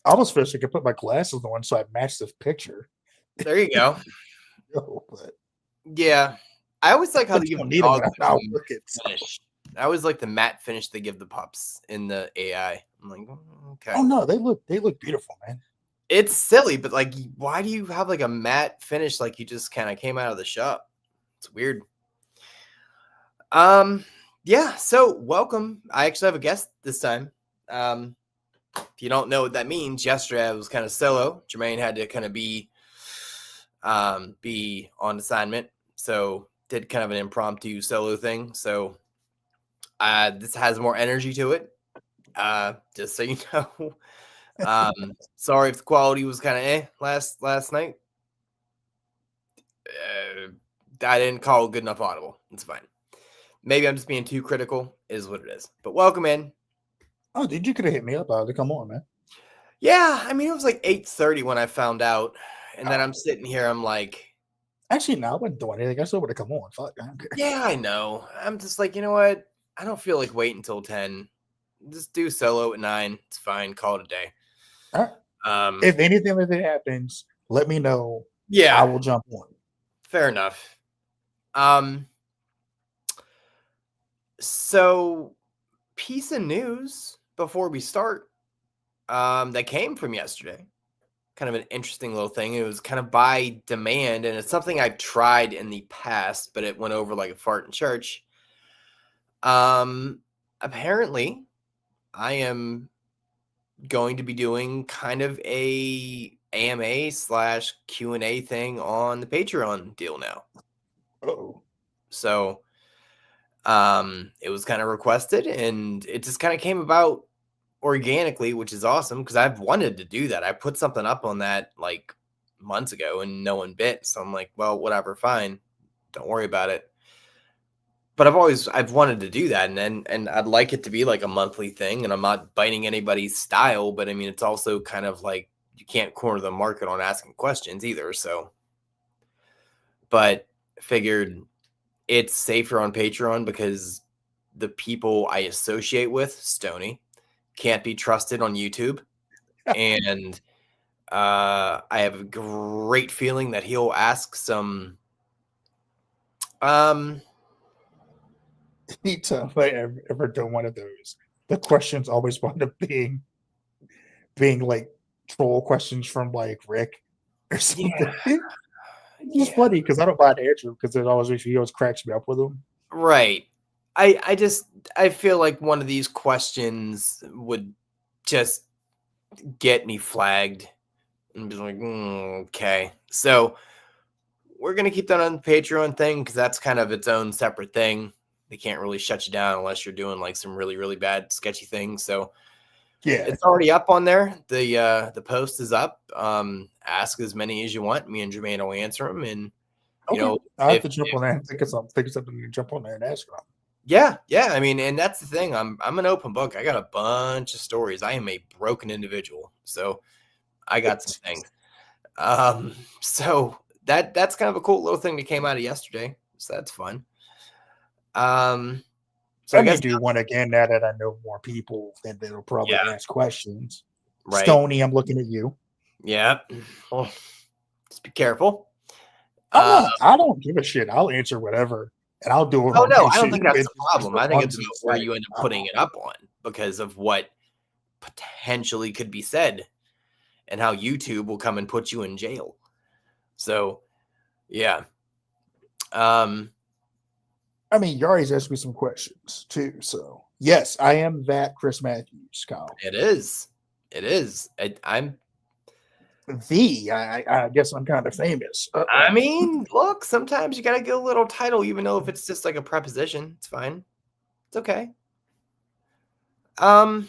I almost wish I could put my glasses on so I match this picture. There you go. No, but Yeah. I always like how but they you give don't the need them when dogs I'm like out a looking. matte finish. I always like the matte finish they give the pups in the AI. I'm like, okay. Oh no, they look beautiful, man. It's silly, but like, why do you have like a matte finish like you just kind of came out of the shop? It's weird. Um, yeah, so welcome. I actually have a guest this time. If you don't know what that means, yesterday I was kind of solo. Jermaine had to kind of be on assignment, so did kind of an impromptu solo thing. So this has more energy to it. Just so you know. Sorry if the quality was kind of last night. I didn't call it good enough audible. It's fine. Maybe I'm just being too critical, is what it is. But welcome in. Oh, dude, you could have hit me up. I would come on, man. Yeah, I mean, it was like 8:30 when I found out. And then Oh, I'm sitting here, I'm like, actually, no, I wouldn't do anything. I still would have come on. Fuck, I don't care. yeah, I know. I'm just like, you know what? I don't feel like waiting until 10. Just do solo at 9. It's fine. Call it a day. All right. Um, If anything like that happens, let me know. I yeah, will jump on. fair enough. Um, so piece of news before we start, that came from yesterday. Kind of an interesting little thing. It was kind of by demand, and it's something I've tried in the past, but it went over like a fart in church. Apparently, I am going to be doing kind of a AMA slash Q&A thing on the Patreon deal now. Oh, So, it was kind of requested, and it just kind of came about organically, which is awesome because I've wanted to do that. I put something up on that like months ago and no one bit. So I'm like, well, whatever, fine. Don't worry about it. But I've wanted to do that, and I'd like it to be like a monthly thing, and I'm not biting anybody's style, but I mean it's also kind of like you can't corner the market on asking questions either. So but figured it's safer on Patreon because the people I associate with, Stony, can't be trusted on YouTube. And I have a great feeling that he'll ask some. Um, anytime I ever done one of those, the questions always wind up being like troll questions from like Rick or something. yeah, It's just yeah, funny because I don't mind answering because it always he always cracks me up with them. right. I feel like one of these questions would just get me flagged and be like, okay. So we're gonna keep that on the Patreon thing because that's kind of its own separate thing. They can't really shut you down unless you're doing like some really, really bad, sketchy things. So Yeah. it's already up on there. The post is up. Ask as many as you want. Me and Jermaine will answer them. And you Okay. know, I have if, to jump if on that. Think of something to jump on there and ask them. yeah. I mean, and that's the thing. I'm an open book. I got a bunch of stories. I am a broken individual, so I got some things. So that's kind of a cool little thing that came out of yesterday. So that's fun. So I I may guess do one again now that I know more people and that'll probably yeah, ask questions. right, Stony, I'm looking at you. yeah. Well, just be careful. I'm Uh, not. I don't give a shit. I'll answer whatever, and I'll do it Oh on no, I don't think YouTube. that's It's the just problem. for I think it's about funsies' where sake. you end up putting it up on because of what potentially could be said and how YouTube will come and put you in jail. So, yeah. Um, I mean, you always asked me some questions too. So yes, I am that Chris Matthews, Kyle. it is. It is. I'm I guess I'm kind of famous. I mean, look, sometimes you gotta get a little title, even though if it's just like a preposition, it's fine. It's okay. Um,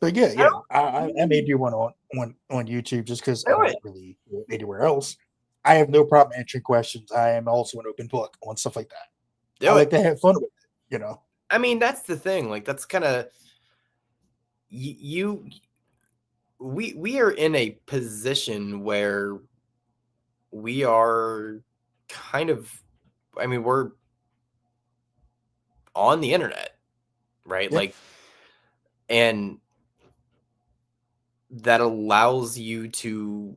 But yeah, I yeah, don't I may do one on YouTube just because I do don't it. really do it anywhere else. I have no problem answering questions. I am also an open book on stuff like that. I Do like it. to have fun with it, you know. I mean, that's the thing. Like that's kind of you we are in a position where we are kind of I mean we're on the internet, right? Yeah, Like And that allows you to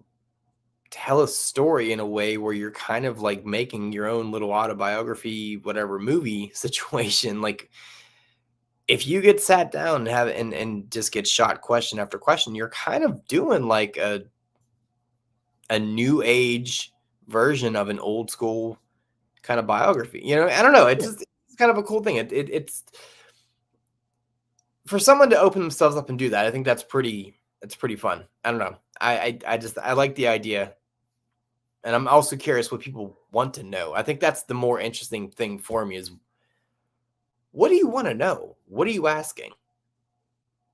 tell a story in a way where you're kind of like making your own little autobiography, whatever movie situation. Like if you get sat down and and just get shot question after question, you're kind of doing like a new age version of an old school kind of biography. You know, I don't know. It's kind of a cool thing. It's for someone to open themselves up and do that. I think that's pretty fun. I don't know. I like the idea. And I'm also curious what people want to know. I think that's the more interesting thing for me is what do you want to know? What are you asking?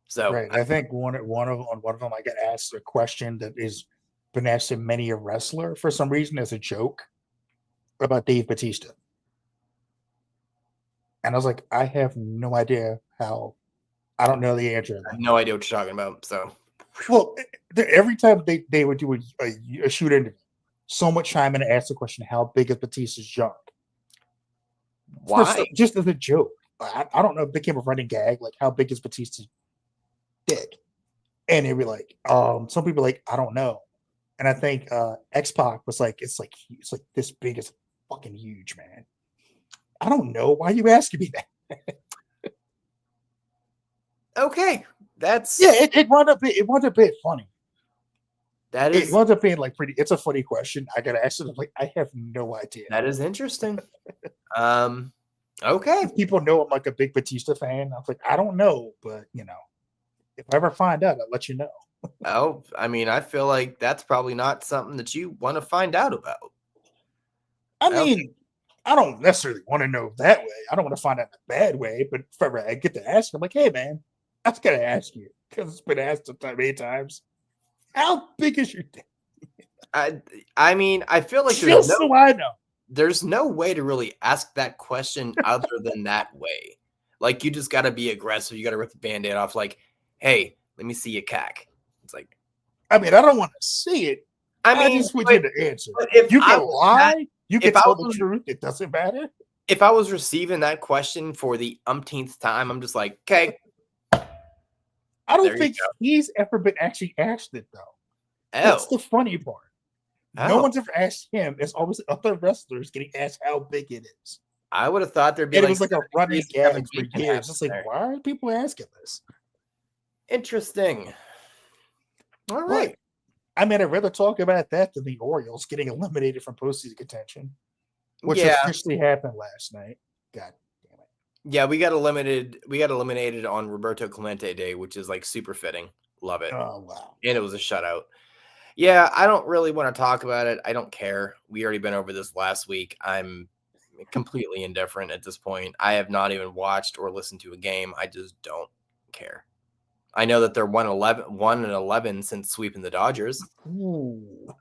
So Right. I think one of them I got asked a question that is been asked to many a wrestler for some reason as a joke about Dave Batista. And I was like, I have no idea how. I don't know the answer to I have that. no idea what you're talking about. So Well, every time they would do a shoot interview, so much time and ask the question, how big is Batista's junk? why? Just as a joke. I don't know if it became a running gag, like how big is Batista's dick? And it'd be like, some people like, I don't know. And I think X Pac was like, it's like this big is fucking huge, man. I don't know. Why are you asking me that? Okay. That's Yeah, it wound up being funny. that It is wound up being like pretty. It's a funny question. I gotta ask it. I'm like, I have no idea. that is interesting. Okay. If people know I'm like a big Batista fan, I was like, I don't know, but if I ever find out, I'll let you know. Oh, I mean, I feel like that's probably not something that you want to find out about. I Okay. mean, I don't necessarily want to know that way. I don't want to find out in a bad way, but if ever I get to ask, I'm like, hey man, I just gotta ask you because it's been asked many times. How big is your dick? I mean, I feel like Just so I know. there's no way to really ask that question other than that way. Like you just got to be aggressive. You got to rip the band-aid off. Like, hey, let me see your cack. It's like, I mean, I don't want to see it. I I mean, just want you to answer. but if You I can was lie. You can if I tell the was truth. It doesn't matter. if I was receiving that question for the umpteenth time, I'm just like, okay, I don't there you think he's ever been actually asked it though. That's go. the funny part. No Oh, one's ever asked him. It's always other wrestlers getting asked how big it is. I would have thought there'd be And it like was like a 7 running degrees of Kevin gag for Bacon years. happening It's like, there. why are people asking this? Interesting. All But right. I mean, I'd rather talk about that than the Orioles getting eliminated from postseason contention, which Yeah. officially happened last night. God damn it. Yeah, we got eliminated on Roberto Clemente Day, which is like super fitting. Love it. Oh, wow. And it was a shutout. Yeah, I don't really want to talk about it. I don't care. We already been over this last week. I'm completely indifferent at this point. I have not even watched or listened to a game. I just don't care. I know that they're 1-11 since sweeping the Dodgers. Ooh.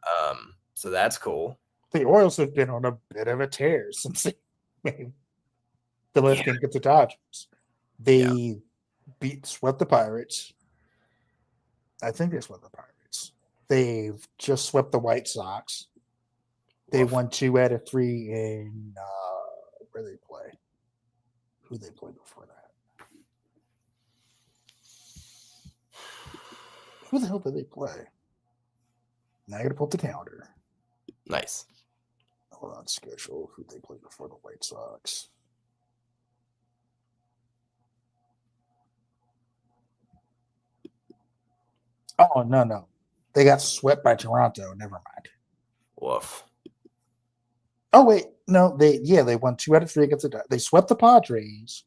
So that's cool. The Orioles have been on a bit of a tear since they made the last game against the Dodgers. They swept the Pirates. I think they swept the Pirates. They've just swept the White Sox. They Woof. won 2 out of 3 in where they play. Who they played before that? Who the hell did they play? Now I gotta pull up the calendar. Nice. Hold on, schedule. Who they played before the White Sox? Oh no. They got swept by Toronto. Never mind. Woof. Oh wait, no, they won 2 out of 3 against the. They swept the Padres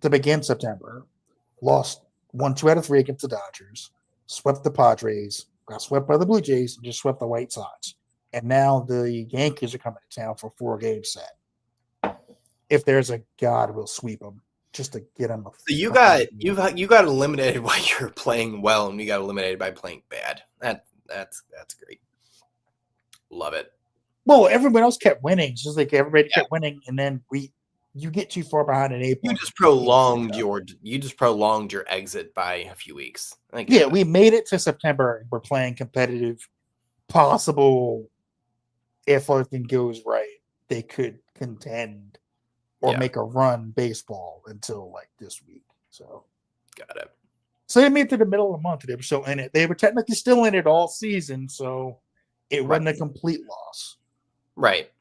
to begin September. Won 2 out of 3 against the Dodgers. Swept the Padres. Got swept by the Blue Jays. And just swept the White Sox. And now the Yankees are coming to town for a 4-game set. If there's a God, we'll sweep them just to get them. So you got eliminated while you're playing well, and you got eliminated by playing bad. That's great. Love it. Well, everyone else kept winning. It's just like everybody kept winning, and then you get too far behind an 8 You just prolonged your exit by a few weeks. Yeah, we made it to September and we're playing competitive. Possible, if everything goes right, they could contend or make a run baseball until like this week. So got it. So they made it to the middle of the month and they were still in it. They were technically still in it all season, so it wasn't a complete loss. Right.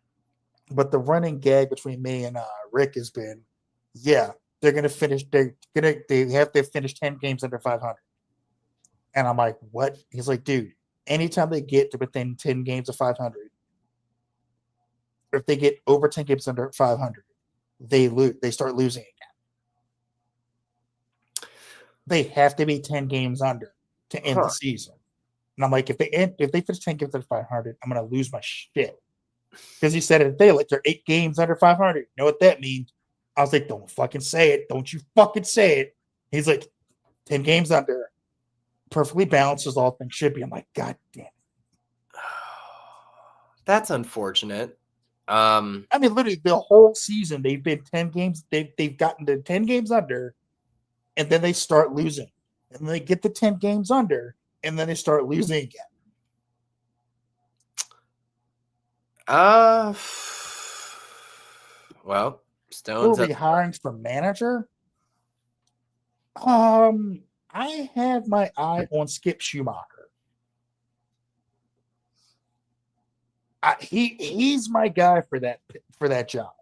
But the running gag between me and Rick has been, yeah, they're gonna finish. They have to finish 10 games under 500. And I'm like, what? He's like, dude, anytime they get to within 10 games of 500, if they get over 10 games under 500, they lose. They start losing again. They have to be 10 games under to end the season. And I'm like, if they finish 10 games under 500, I'm gonna lose my shit. Because he said it, they like they're 8 games under 500. You know what that means? I was like, don't fucking say it. Don't you fucking say it. He's like, 10 games under, perfectly balanced as all things should be. I'm like, God damn it. That's unfortunate. I mean, literally the whole season they've been 10 games. They've gotten to 10 games under, and then they start losing. And then they get to 10 games under, and then they start losing again. Well, Stone's Who are we hiring for manager? I have my eye on Skip Schumacher. He's my guy for that job.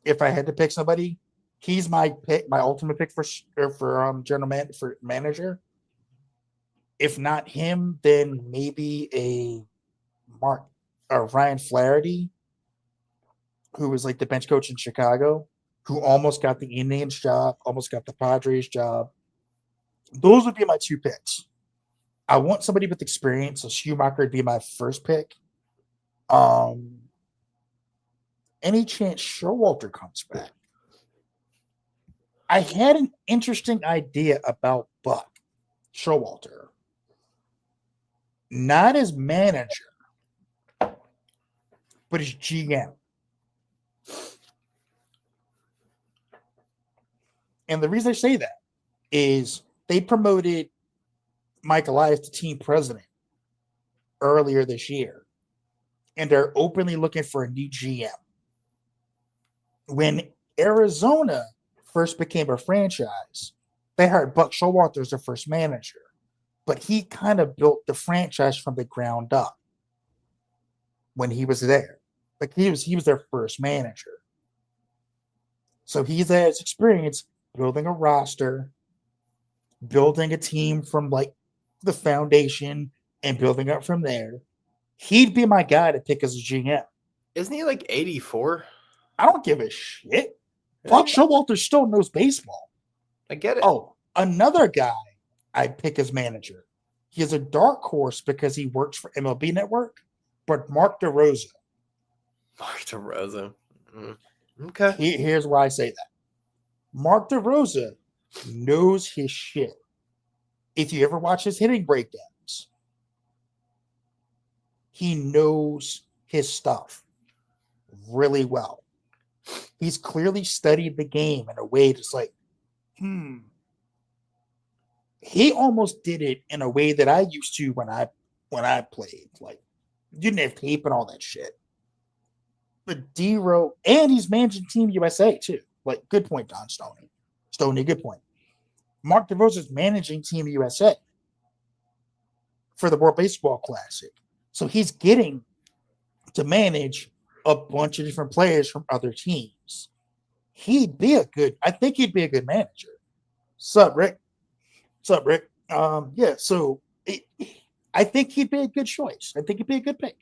If I had to pick somebody, he's my pick, my ultimate pick for manager. If not him, then maybe a Ryan Flaherty, who was like the bench coach in Chicago, who almost got the Indians job, almost got the Padres job. Those would be my 2 picks. I want somebody with experience, so Schumacher would be my first pick. Any chance Showalter comes back? I had an interesting idea about Buck Showalter. Not as manager, but as GM. And the reason I say that is they promoted Mike Elias to team president earlier this year, and they're openly looking for a new GM. When Arizona first became a franchise, they hired Buck Showalter as their first manager, but he kind of built the franchise from the ground up when he was there. Like he was their first manager. So he's has experience building a roster, building a team from like the foundation and building up from there. He'd be my guy to pick as a GM. Isn't he like 84? I don't give a shit. Buck Showalter still knows baseball. I get it. Oh, another guy I'd pick as manager. He is a dark horse because he works for MLB Network, but Mark DeRosa. Mark DeRosa. Okay. Here's why I say that. Mark DeRosa knows his shit. If you ever watch his hitting breakdowns, he knows his stuff really well. He's clearly studied the game in a way that's like, He almost did it in a way that I used to when I played. Like, you didn't have tape and all that shit. But D-Row, and he's managing Team USA too. Like, good point, Don Stoney. Stoney, good point. Mark DeRosa is managing Team USA for the World Baseball Classic. So he's getting to manage a bunch of different players from other teams. I think he'd be a good manager. Sup, Rick? Yeah, so I think he'd be a good choice. I think he'd be a good pick.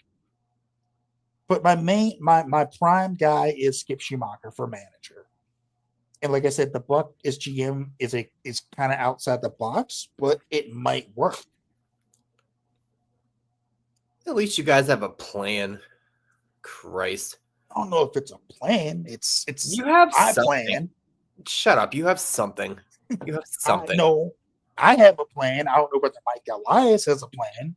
But my prime guy is Skip Schumacher for manager. And like I said, the Buck as GM is kind of outside the box, but it might work. At least you guys have a plan. Christ. I don't know if it's a plan. It's you have my something. Plan. Shut up. You have something. You have something. No, I have a plan. I don't know whether Mike Elias has a plan,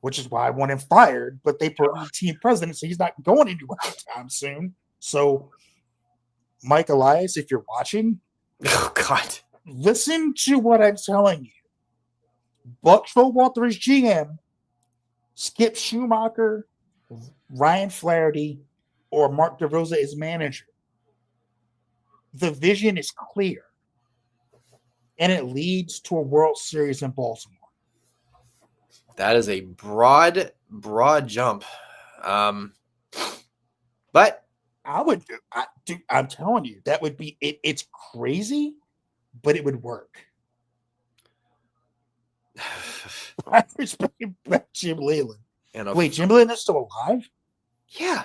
which is why I want him fired. But they put him team president, so he's not going anywhere anytime soon. So, Mike Elias, if you're watching, oh God, listen to what I'm telling you. Buck Showalter is GM, Skip Schumacher, Ryan Flaherty, or Mark DeRosa is manager. The vision is clear. and it leads to a World Series in Baltimore. That is a broad jump. But I would do. I'm telling you, that would be it. It's crazy, but it would work. I respect Jim Leyland. Wait, Jim Leyland is still alive? Yeah.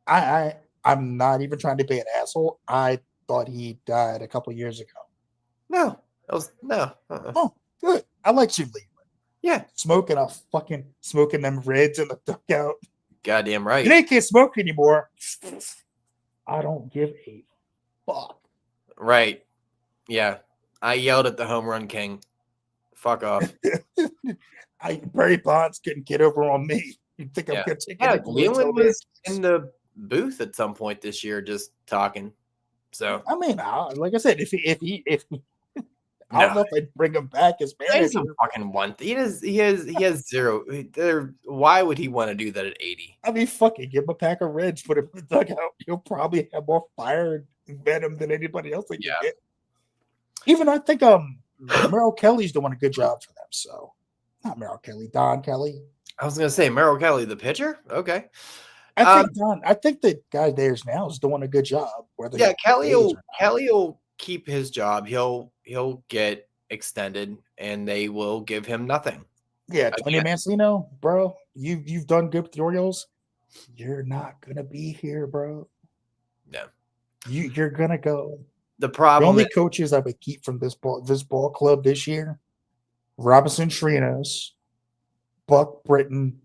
I'm not even trying to be an asshole. I thought he died a couple years ago. No. No. Oh, good. I like Jim Leyland. Yeah. Smoking them Reds in the dugout. Goddamn right. You can't smoke anymore. I don't give a fuck. Right. Yeah. I yelled at the home run king. Fuck off. Barry Bonds couldn't get over on me. You think I'm gonna take it? Leland was in the booth at some point this year, just talking. So I mean, like I said, if he I don't know if they'd bring him back as manager. He's a fucking one. He has zero. Why would he want to do that at 80? I mean, fucking give him a pack of Reds, put him in the dugout. He'll probably have more fire and venom than anybody else they can get. Even I think Merrill Kelly's doing a good job for them. So not Merrill Kelly, Don Kelly. I was gonna say Merrill Kelly, the pitcher. Okay. I think the guy there's now is doing a good job. Kelly will keep his job. He'll get extended, and they will give him nothing. Yeah, Tony Mancino, bro, you've done good with the Orioles. You're not gonna be here, bro. No, you're gonna go. The only coaches I would keep from this ball club this year: Robinson Chirinos, Buck Britton,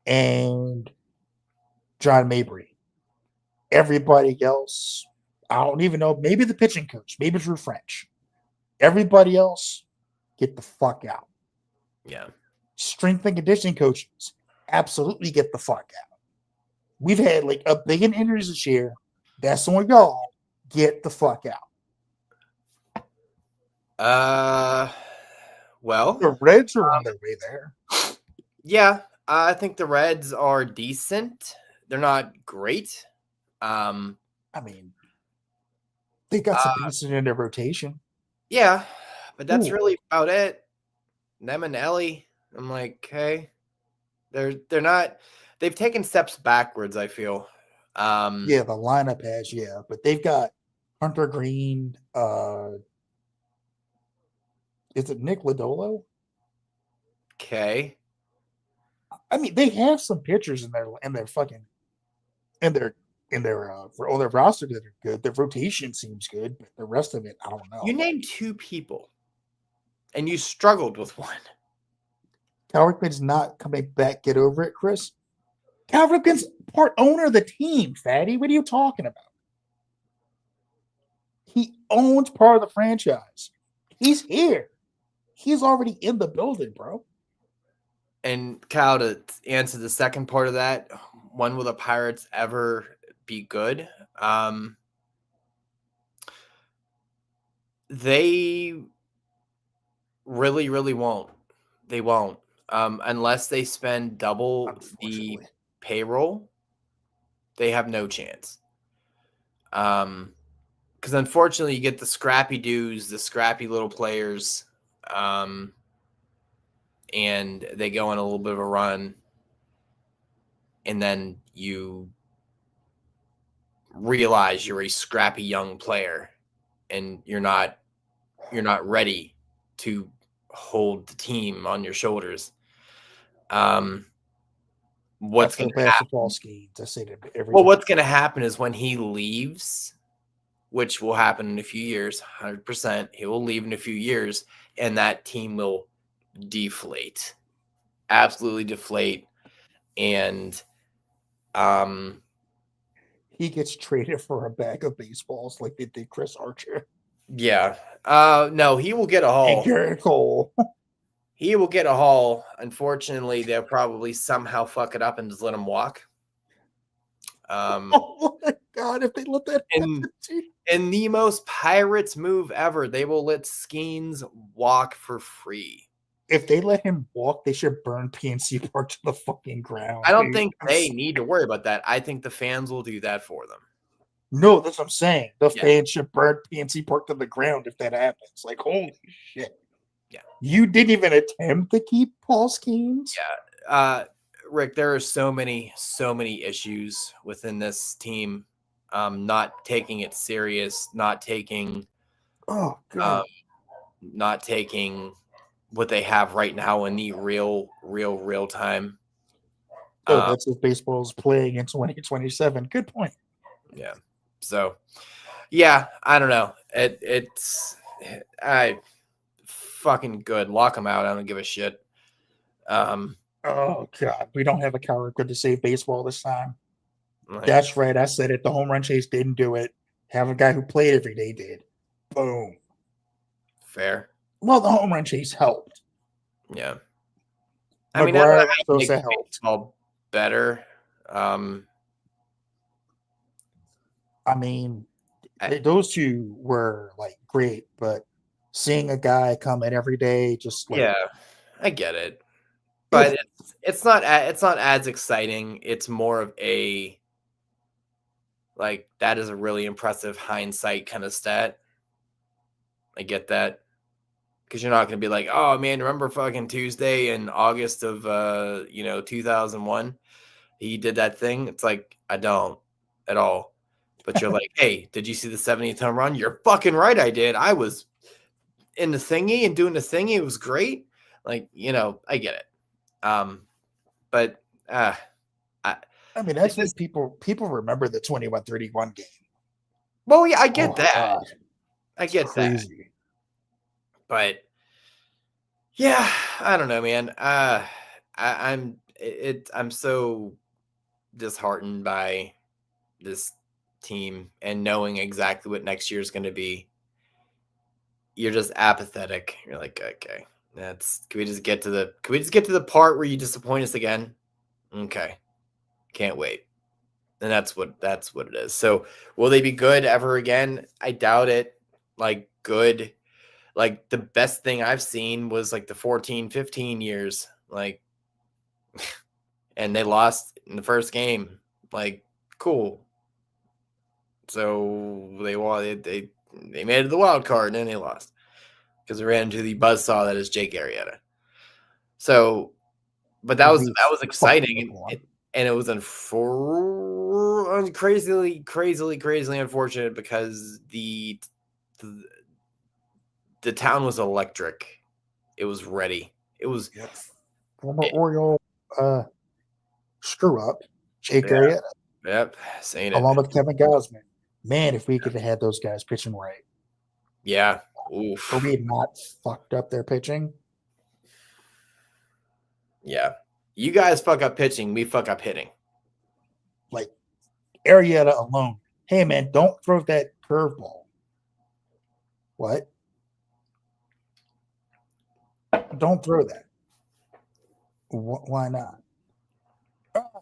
and John Mabry. Everybody else, I don't even know. Maybe the pitching coach, maybe Drew French. Everybody else, get the fuck out. Yeah. Strength and conditioning coaches, absolutely get the fuck out. We've had like a billion injuries this year. That's on y'all. Get the fuck out. Well, the Reds are on their way there. Yeah, I think the Reds are decent. They're not great. I mean, they got some pieces in their rotation. Yeah, but that's really about it. Them and Ellie, I'm like, hey, they're not. They've taken steps backwards, I feel. Yeah, the lineup has, but they've got Hunter Green. Is it Nick Lodolo? Okay. I mean, they have some pitchers in their fucking on their roster that are good. Their rotation seems good, but the rest of it, I don't know. You named two people, and you struggled with one. Cal Ripken's not coming back. Get over it, Chris. Cal Ripken's part owner of the team, fatty. What are you talking about? He owns part of the franchise. He's here. He's already in the building, bro. And Kyle, to answer the second part of that, when will the Pirates ever be good? They really, really won't. They won't. Unless they spend double the payroll, they have no chance. Because unfortunately, you get the scrappy dudes, the scrappy little players, and they go on a little bit of a run, and then you realize you're a scrappy young player, and you're not ready to hold the team on your shoulders. What's going to happen? I say that every well, what's going to happen is when he leaves, which will happen in a few years, 100%, he will leave in a few years, and that team will deflate, absolutely deflate. And he gets traded for a bag of baseballs like they did Chris Archer. Yeah. No, he will get a haul. And Garrett Cole. He will get a haul. Unfortunately, they'll probably somehow fuck it up and just let him walk. Oh my God, if they let that in the most Pirates move ever, they will let Skeens walk for free. If they let him walk, they should burn PNC Park to the fucking ground. I don't think they need to worry about that. I think the fans will do that for them. No, that's what I'm saying. The Yeah. fans should burn PNC Park to the ground if that happens. Like, holy shit. Yeah. You didn't even attempt to keep Paul Skeens? Yeah. Rick, there are so many issues within this team. Not taking it serious, Oh, um, God. not taking what they have right now in the real time. Oh, that's if baseball's playing in 2027. Good point. Yeah. So, yeah, I don't know. It's I fucking good. Lock them out. I don't give a shit. Oh, God. We don't have a character to save baseball this time. Like, That's right. I said it. The home run chase didn't do it. Have a guy who played every day did. Boom. fair. Well, the home run chase helped. Yeah. I mean, I don't know McGuire how you throws make that helped. baseball better. I mean, I, those two were like great, but seeing a guy come in every day, just like yeah, I get it, it, but it's not as exciting. It's more of a like that is a really impressive hindsight kind of stat. I get that because you're not going to be like, oh man, remember fucking Tuesday in August of 2001? He did that thing. It's like I don't at all. But you're like, hey, did you see the 70th home run? You're fucking right, I did. I was in the thingy and doing the thingy. It was great. Like, I get it. But I, I mean, it's that's just what people remember the 21-31 game. well, yeah, I get Oh that. God, I it's get that. crazy. But yeah, I don't know, man. I'm so disheartened by this team and knowing exactly what next year is going to be. You're just apathetic. You're like, okay, can we just get to the part where you disappoint us again? Okay. Can't wait. And that's what it is. So will they be good ever again? I doubt it. Like good. Like the best thing I've seen was like the 14-15 years. Like and they lost in the first game. Like, cool. So they won they made it to the wild card and then they lost. Because they ran into the buzzsaw that is Jake Arrieta. So but that was exciting and it was crazily unfortunate because the town was electric. It was ready. It was Former Oriole screw up, Jake yeah, Arrieta, yep, saying it. along with Kevin Gausman. Man, if we could have had those guys pitching right. Yeah. Oof. Or we had not fucked up their pitching. Yeah. You guys fuck up pitching, we fuck up hitting. Like Arrieta alone. Hey man, don't throw that curveball. What? Don't throw that. Why not?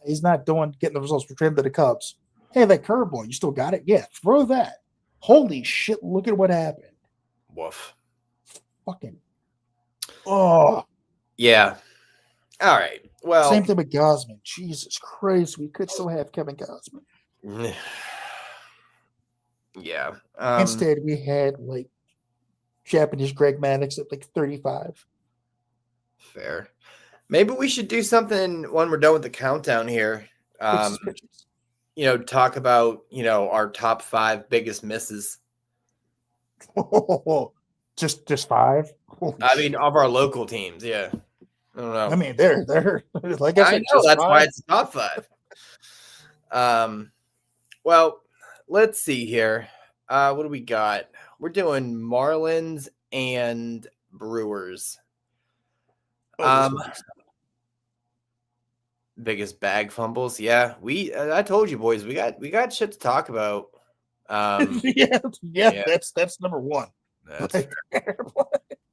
He's not getting the results. We're trading to the Cubs. Hey, that curveball, you still got it? Yeah, throw that. Holy shit, look at what happened. Woof. Fucking. Oh. Yeah. All right. Well. Same thing with Gausman. Jesus Christ, we could still have Kevin Gausman. Yeah. Instead, we had like Japanese Greg Maddux at like 35. Fair. Maybe we should do something when we're done with the countdown here. Talk about, our top 5 biggest misses. Just 5? Holy shit. Of our local teams, yeah. I don't know. I mean, they're like I said, know that's 5. why it's top 5. Well, let's see here. What do we got? We're doing Marlins and Brewers. Biggest bag fumbles. Yeah, I told you boys, we got shit to talk about. Yeah, that's number 1. That's fair.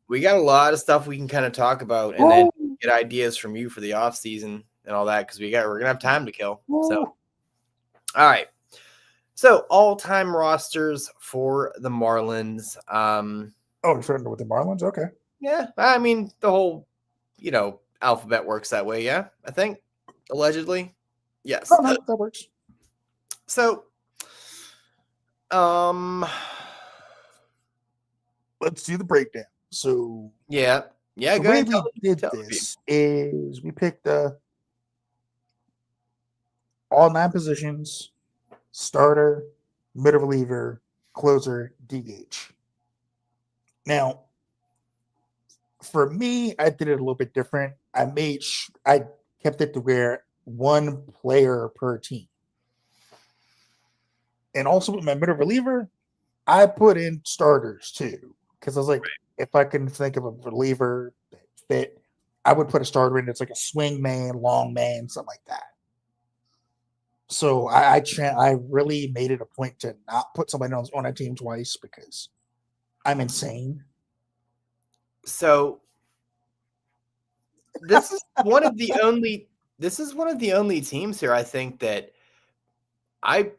We got a lot of stuff we can kind of talk about and then get ideas from you for the off season and all that because we're gonna have time to kill. So all right. So all-time rosters for the Marlins. You're starting with the Marlins? Okay. Yeah, I mean the whole, alphabet works that way. Yeah, I think allegedly. Yes. No, that works. So Um. Let's do the breakdown. So Yeah. Yeah. the Go way ahead. we did Tell the people. this is we picked all 9 positions: starter, middle reliever, closer, DH. Now, for me, I did it a little bit different. I kept it to where one player per team, and also with my middle reliever, I put in starters too because I was like, if I can think of a reliever that fit, I would put a starter in that's like a swing man, long man, something like that. So I really made it a point to not put somebody else on a team twice because I'm insane. So this is one of the only. This is one of the only teams here. I think that I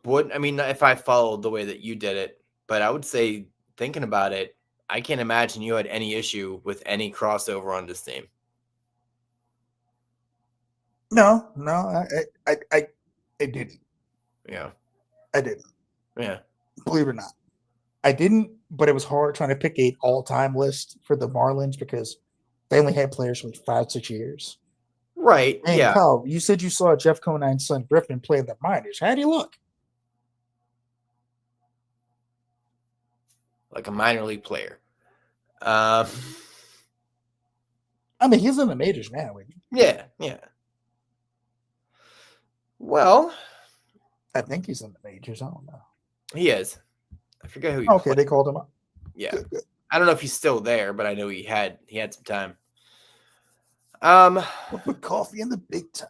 would. I mean, if I followed the way that you did it, but I would say, thinking about it, I can't imagine you had any issue with any crossover on this team. No, I didn't. Yeah. I didn't. Yeah. Believe it or not, I didn't. But it was hard trying to pick a all-time list for the Marlins because they only had players for like 5, 6 years. Right. And Yeah. Kyle, you said you saw Jeff Conine's son Griffin play in the minors. How do you look? Like a minor league player. Um. I mean, he's in the majors now. Yeah. Yeah. Well, I think he's in the majors. I don't know. he is. I forget who he Okay, played. they called him up. Yeah. Good. I don't know if he's still there, but I know he had some time. Um. We'll put coffee in the big time.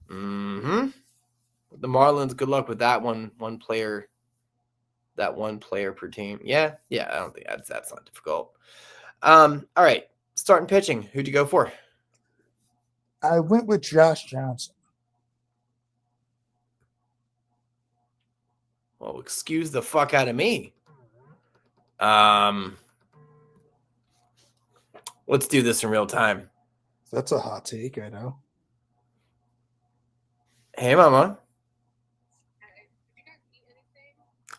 Mm-hmm. The Marlins. Good luck with that one. One player. That one player per team. Yeah. Yeah. I don't think that's not difficult. All right. Starting pitching. Who'd you go for? I went with Josh Johnson. Well, excuse the fuck out of me. Um. Let's do this in real time. That's a hot take, I know. Hey, Mama.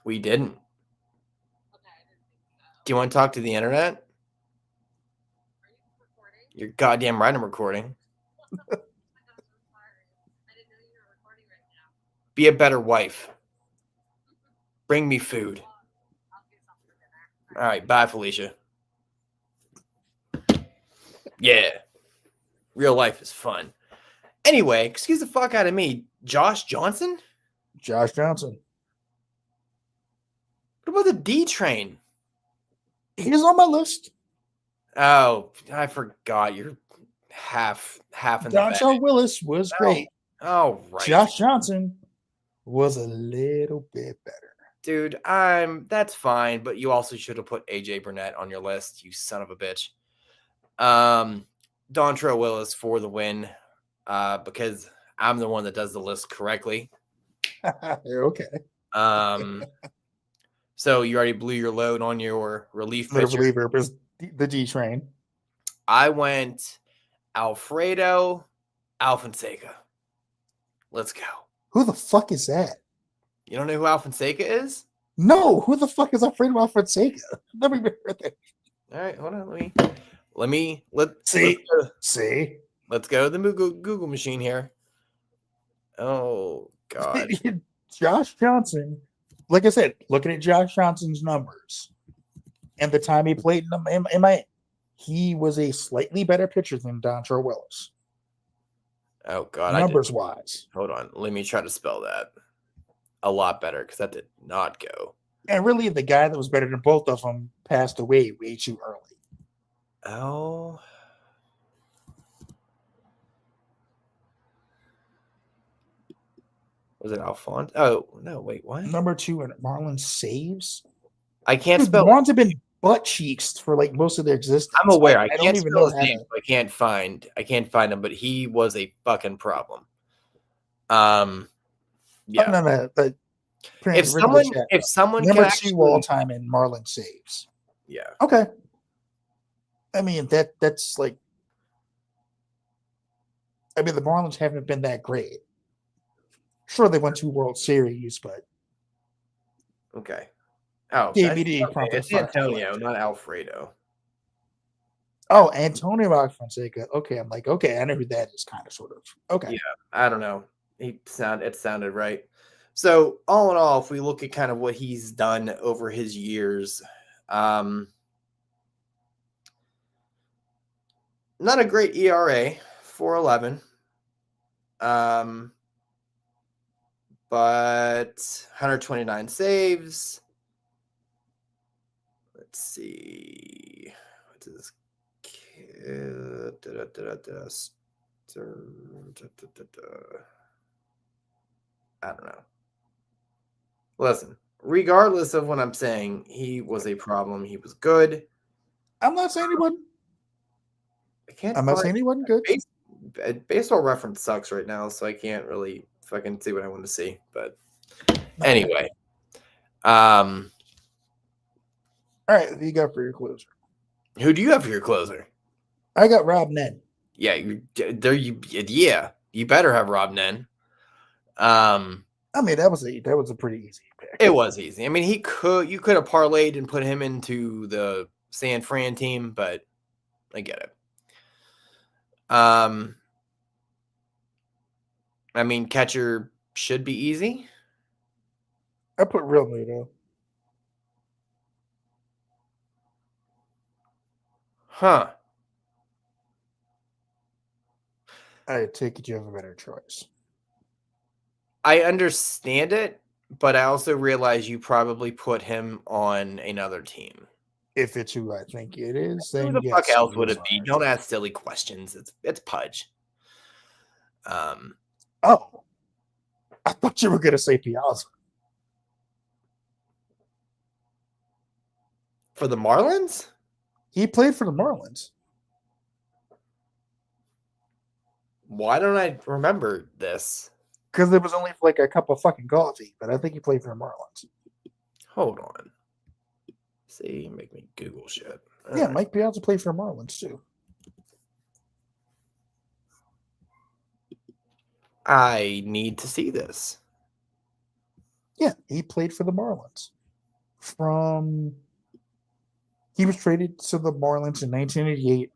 We didn't. Do you want to talk to the internet? You're goddamn right I'm recording. Be a better wife. Bring me food. All right, bye, Felicia. Yeah. Real life is fun. Anyway, excuse the fuck out of me. Josh Johnson? Josh Johnson. What about the D train? He's on my list. Oh, I forgot. You're half in the bag. Dontrell Willis was great. Oh, right. Josh Johnson was a little bit better. Dude, that's fine, but you also should have put AJ Burnett on your list, you son of a bitch. Dontrell Willis for the win, because I'm the one that does the list correctly. Okay. So you already blew your load on your relief pitcher. Reliever is the D train. I went Alfredo Alfonseca. Let's go. Who the fuck is that? You don't know who Alfonseca is? No, who the fuck is Alfredo Alfonseca? Never even heard that. All right, hold on. Let's see. Let's go to the Google machine here. Oh God. Josh Johnson, like I said, looking at Josh Johnson's numbers and the time he played in my he was a slightly better pitcher than Dontrell Willis. Oh God. Numbers wise. Hold on. Let me try to spell that. A lot better, because that did not go. And really, the guy that was better than both of them passed away way too early. Oh. Was it Alphonse? Oh, no, wait, what? Number 2 in Marlins saves. I can't spell. Marlins have been butt cheeks for like most of their existence. I'm aware. I don't even know his name. I can't find him, but he was a fucking problem. Yeah. Oh, no. If someone number can 2 all time in Marlin saves. Yeah. Okay. I mean that's like. I mean the Marlins haven't been that great. Sure, they won 2 World Series, but Okay. Oh, Gave me the okay. It's Antonio, not Alfredo. Oh, Antonio Fonseca. Okay, I'm like, okay, I know who that is, kind of, sort of. Okay. Yeah, I don't know. It sounded right. So all in all, if we look at kind of what he's done over his years, not a great ERA, 4.11. But 129 saves. Let's see. What is this kid? I don't know. Listen, regardless of what I'm saying, he was a problem. He was good. I'm not saying he wasn't. I can't I'm not find saying he wasn't good. baseball reference sucks right now, so I can't really fucking see what I want to see. But Okay. anyway, All right, who you got for your closer? who do you have for your closer? I got Rob Nen. Yeah, you better have Rob Nen. I mean, that was a pretty easy pick. It was easy. I mean, you could have parlayed and put him into the San Fran team, but I get it. I mean, catcher should be easy. I put Real Muto. Huh. I take it you have a better choice. I understand it, but I also realize you probably put him on another team. If it's who I think it is, then Who the yes, fuck else he would is it be? on Don't our ask silly questions. It's Pudge. Oh, I thought you were going to say Piazza. For the Marlins? He played for the Marlins. Why don't I remember this? Because it was only for like a cup of fucking coffee, but I think he played for the Marlins. Hold on. See, make me Google shit. All right. Mike Piazza played for the Marlins too. I need to see this. Yeah, he played for the Marlins. He was traded to the Marlins in 1988,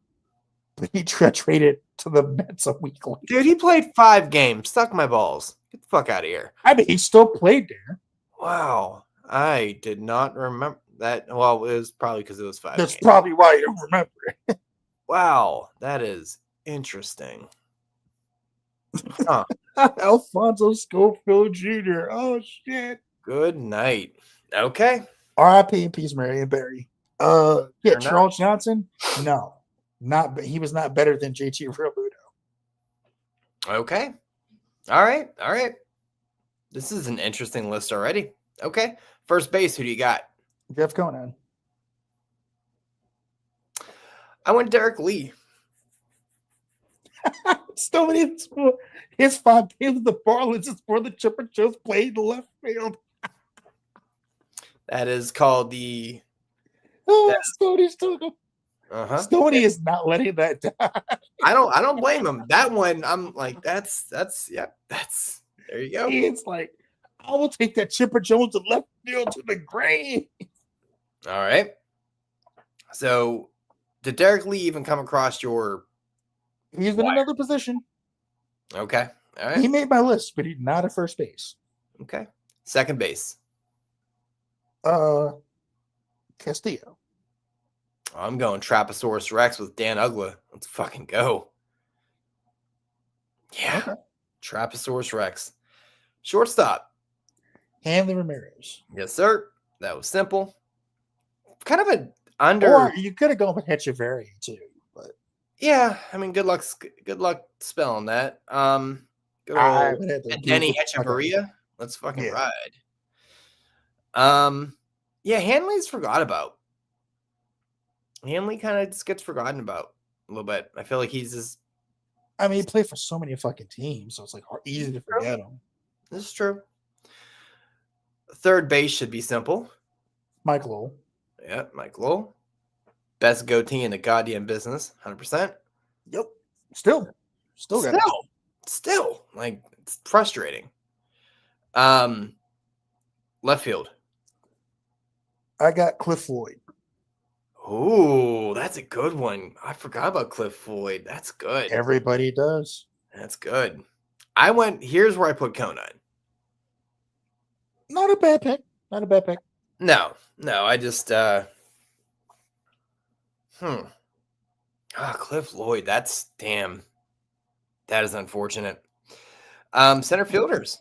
but he got traded to the Mets a week later. Dude, he played 5 games. Suck my balls. Get the fuck out of here. I mean, he still played there. Wow. I did not remember that. Well, it was probably because it was 5 That's games. probably why you don't remember it. Wow. That is interesting. Huh. Alfonso Schofield Jr. Oh, shit. Good night. Okay. R.I.P. and peace, Marion Barry. Yeah, Fair Charles Johnson. No, he was not better than JT Realmuto. Okay. All right. This is an interesting list already. Okay. First base, who do you got? Jeff Conan. I went Derek Lee. So many his 5 games of the Marlins is for the Chipper Jones played left field. That is called the. Stoney's took him. Stoney is not letting that die. I don't blame him. That one, I'm like, that's there you go. It's like, I will take that Chipper Jones to left field to the grave. All right. So, did Derek Lee even come across your? He's in another position. Okay. All right. He made my list, but he's not at first base. Okay. Second base. Castillo. I'm going Trapezosaurus Rex with Dan Ugla. Let's fucking go. Yeah. Okay. Trapezosaurus Rex. Shortstop. Hanley Ramirez. Yes, sir. That was simple. Kind of an under. Or you could have gone with Hechavarria too, but yeah, I mean, good luck spelling that. Good old Denny Hechavarria. Let's fucking ride. Yeah, Hanley's forgot about. Hanley kind of just gets forgotten about a little bit. I feel like he's just. I mean, he played for so many fucking teams, so it's like easy to forget him. This is true. Third base should be simple. Mike Lowell. Yeah, Mike Lowell. Best goatee in the goddamn business, 100%. Yep. Still got it. Still, like, it's frustrating. Left field. I got Cliff Floyd. Ooh, that's a good one. I forgot about Cliff Floyd. That's good. Everybody does. That's good. Here's where I put Conan. Not a bad pick. Not a bad pick. No, I just Cliff Lloyd, that's damn. That is unfortunate. Center fielders.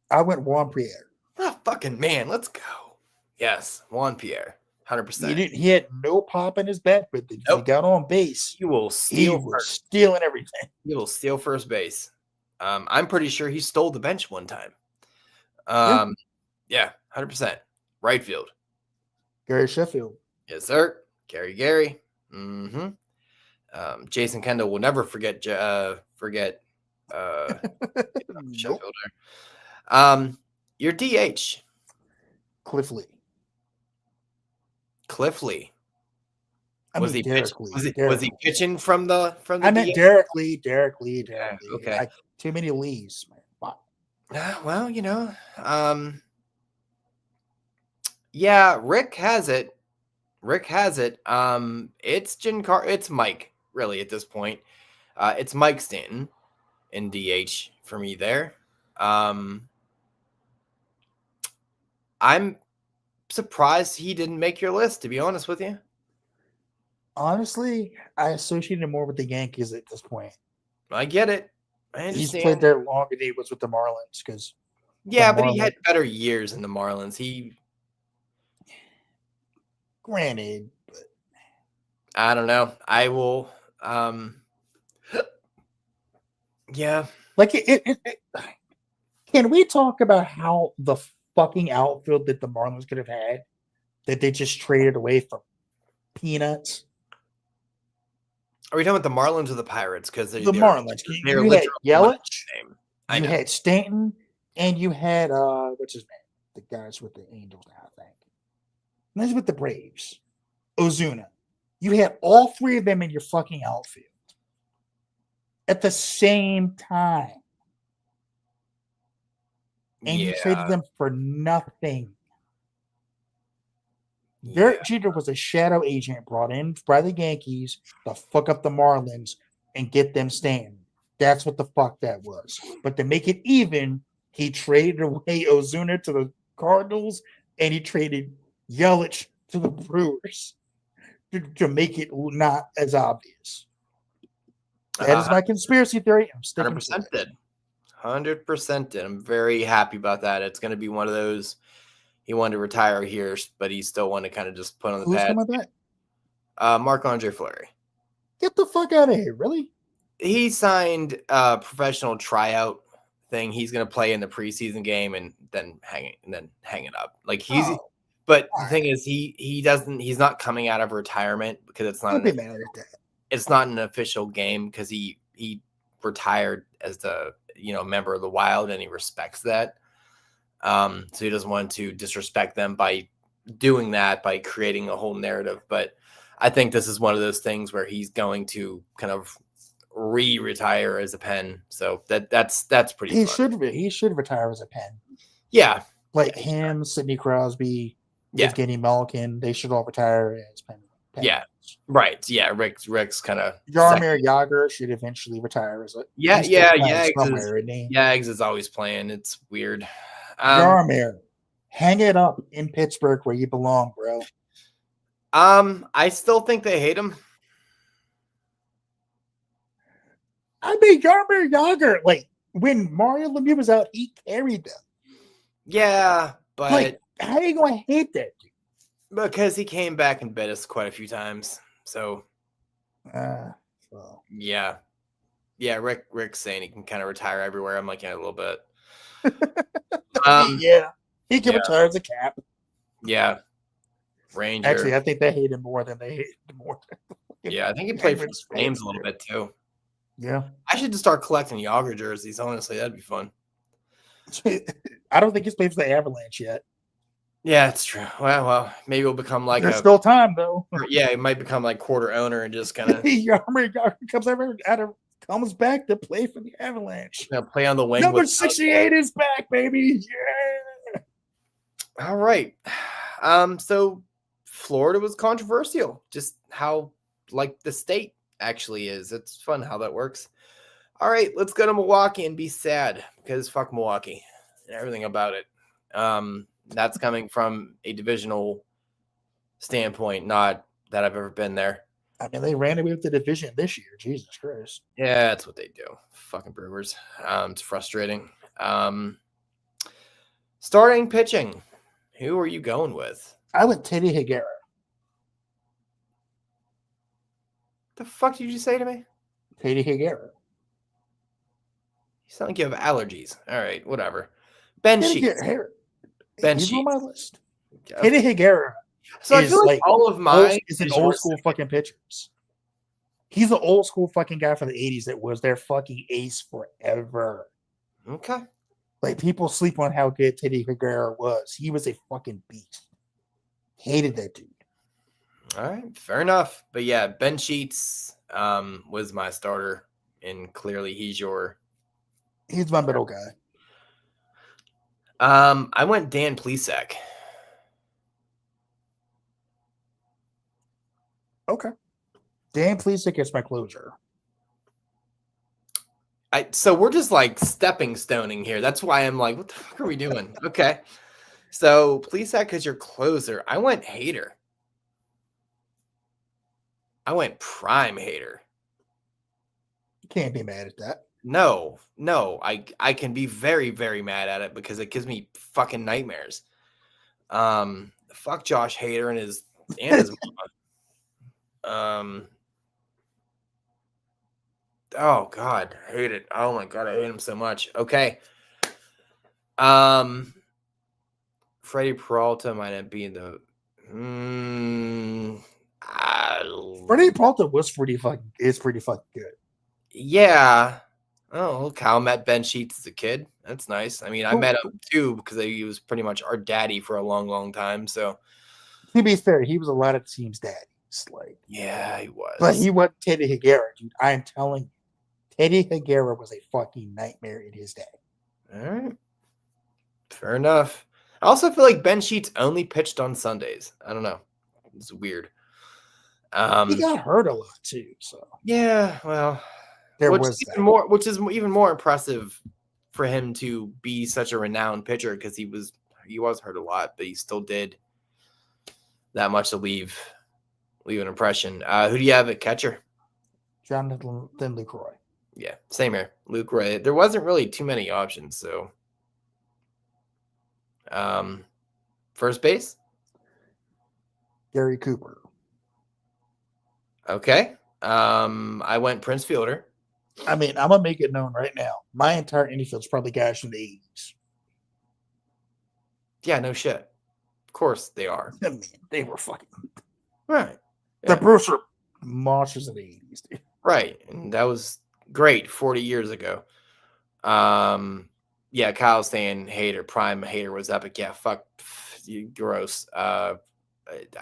I went Juan Pierre. Oh, fucking man, let's go. Yes, Juan Pierre. 100%. He had no pop in his bat, but if he got on base, he will he steal was stealing everything. He will steal first base. I'm pretty sure he stole the bench one time. Yeah, 100%. Right field. Gary Sheffield. Yes, sir. Gary. Mm-hmm. Jason Kendall will never forget Sheffield. Your DH. Cliff Lee. Was he pitching from the I meant DH? Derek Lee. Yeah, okay. Too many Lees, man. Wow. Well, yeah, Rick has it. It's Mike, really, at this point. It's Mike Stanton in DH for me there. I'm surprised he didn't make your list, to be honest with you. Honestly, I associate him more with the Yankees at this point. I get it. I understand. He's played there longer than he was with the Marlins because. Yeah, but he had better years in the Marlins. Granted, but I don't know. I will. Yeah. Like can we talk about how the fucking outfield that the Marlins could have had that they just traded away for peanuts? Are we talking about the Marlins or the Pirates? Because the Marlins. You had Yelich, you had Stanton, and you had what's his name? The guys with the Angels now, I think. And that's with the Braves. Ozuna. You had all three of them in your fucking outfield at the same time. And you traded them for nothing. Derek Jeter was a shadow agent brought in by the Yankees to fuck up the Marlins and get them Stanton. That's what the fuck that was. But to make it even, he traded away Ozuna to the Cardinals and he traded Yelich to the Brewers to make it not as obvious. That is my conspiracy theory. I'm sticking 100% did. 100% did. I'm very happy about that. It's going to be one of those. He wanted to retire here, but he still wanted to kind of just put on the pad. Who's coming back? Marc-Andre Fleury. Get the fuck out of here! Really? He signed a professional tryout thing. He's going to play in the preseason game and then hang it up. Like he's. Oh, but the thing is, he's not coming out of retirement because it's not. It's not an official game because he retired as the member of the Wild and he respects that. So he doesn't want to disrespect them by doing that, by creating a whole narrative. But I think this is one of those things where he's going to kind of retire as a Pen. So that's pretty. He should retire as a Pen. Yeah, like him, Sidney Crosby, Evgeny Malkin. They should all retire as Pen. Yeah, right. Yeah, Rick's kind of. Jaromir Jagr should eventually retire as a. Yags is always playing. It's weird. Jaromir, hang it up in Pittsburgh where you belong, bro. I still think they hate him. I mean, Jaromir Jagr, like when Mario Lemieux was out, he carried them. Yeah, but like, how are you going to hate that dude? Because he came back and bit us quite a few times. So, yeah. Rick's saying he can kind of retire everywhere. I'm like, yeah, a little bit. Yeah, he can retire as a Cap. Yeah, Ranger. Actually, I think they hate him more than they hate him more. Yeah, I think he played for the Flames a little bit too. Yeah, I should just start collecting Yager jerseys. Honestly, that'd be fun. I don't think he's played for the Avalanche yet. Yeah, it's true. Well, maybe we'll become like there's still time though. Yeah, it might become like quarter owner and just kind of comes back to play for the Avalanche. Play on the wing. Number 68 is back, baby. Yeah. All right. So Florida was controversial, just how like the state actually is. It's fun how that works. All right, let's go to Milwaukee and be sad because fuck Milwaukee and everything about it. That's coming from a divisional standpoint, not that I've ever been there. I mean, they ran away with the division this year. Jesus Christ. Yeah, that's what they do. Fucking Brewers. It's frustrating. Starting pitching. Who are you going with? I went Teddy Higuera. The fuck did you say to me? Teddy Higuera. You sound like you have allergies. All right, whatever. Ben Teddy Sheets. Higuera. Ben He's on my Sheets. list. Teddy Higuera. So I feel like all of mine is an old school fucking pitchers. He's an old school fucking guy from the 80s that was their fucking ace forever. Okay. Like, people sleep on how good Teddy Higuera was. He was a fucking beast. Hated that dude. All right, fair enough. But yeah, Ben Sheets was my starter, and clearly he's my middle guy. I went Dan Plesac. Okay. Dan Plesac is my closer. So we're just like stepping stoning here. That's why I'm like, what the fuck are we doing? Okay. So Plesac is your closer. I went Hater. I went prime Hater. You can't be mad at that. No, I can be very, very mad at it because it gives me fucking nightmares. Fuck Josh Hader and his mom. Oh God, I hate it. Oh my God, I hate him so much. Okay. Freddie Peralta might not be in the. Freddie Peralta is pretty fucking good. Yeah. Oh, Kyle met Ben Sheets as a kid. That's nice. I mean, I met him too because he was pretty much our daddy for a long, long time. So, to be fair, he was a lot of teams' daddies. Like, yeah, he was. But he wasn't Teddy Higuera, dude. I am telling you, Teddy Higuera was a fucking nightmare in his day. All right. Fair enough. I also feel like Ben Sheets only pitched on Sundays. I don't know. It's weird. He got hurt a lot too. So yeah, well, which is even more impressive for him to be such a renowned pitcher because he was hurt a lot, but he still did that much to leave an impression. Who do you have at catcher? Jonathan Lucroy. Yeah, same here. Lucroy. There wasn't really too many options, so first base? Gary Cooper. Okay. I went Prince Fielder. I mean, I'm gonna make it known right now. My entire infield's probably guys from the 80s. Yeah, no shit. Of course they are. I mean, they were fucking right. The Brewers were monsters in the 80s, dude. Right. And that was great 40 years ago. Yeah, Kyle's saying Hater, prime Hater was epic. Yeah, fuck you, gross. I